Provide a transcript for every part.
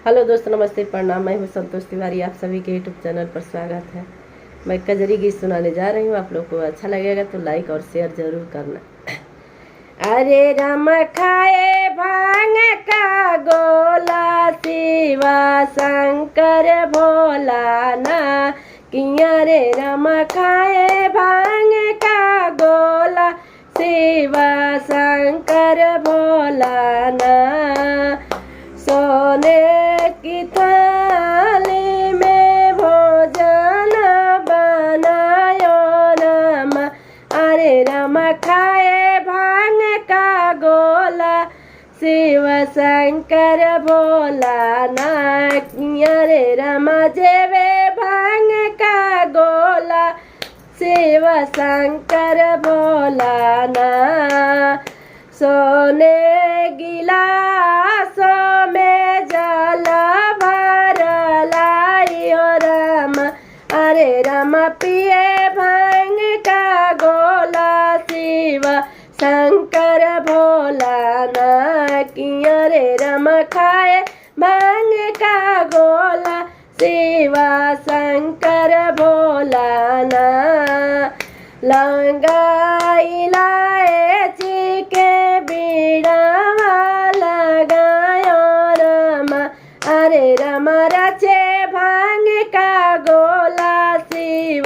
Hello दोस्तों, नमस्ते, प्रणाम। मैं हूँ संतोष तिवारी। आप सभी के यूट्यूब चैनल पर स्वागत है। मैं कजरी गीत सुनाने जा रही हूँ। आप लोग को अच्छा लगेगा तो लाइक और शेयर जरूर करना। अरे राम खाए भांग का गोला, शिवा शंकर भोला ना किया रे। राम खाए भांग का गोला, शिवा शंकर भोला ना। सोने की थाली में भोजन बनायो राम। अरे राम खाए भांग का गोला, शिव शंकर भोला ना किया रे। राम जेवे भांग का गोला, शिव शंकर भोला ना। सोने गिलासों में जल भर लाइयो राम। अरे राम पिए भांग का गोला, शिव शंकर भोला ना किया रे। राम खाए भांग का गोला, शिव शंकर भोला ना। लौंगा इलायची के बीड़ा लगायो राम। अरे राम रचे भांग का गोला, शिव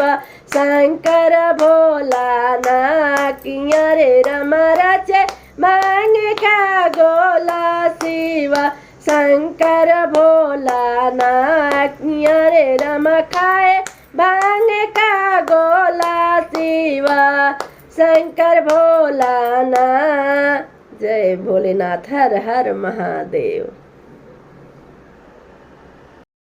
शंकर भोला ना किया रे। राम रचे भांग का गोला, शिव शंकर भोला ना किया रे। राम खाए भांग का गोला, शिव शंकर भोला ना। जय भोलेनाथ, हर हर महादेव।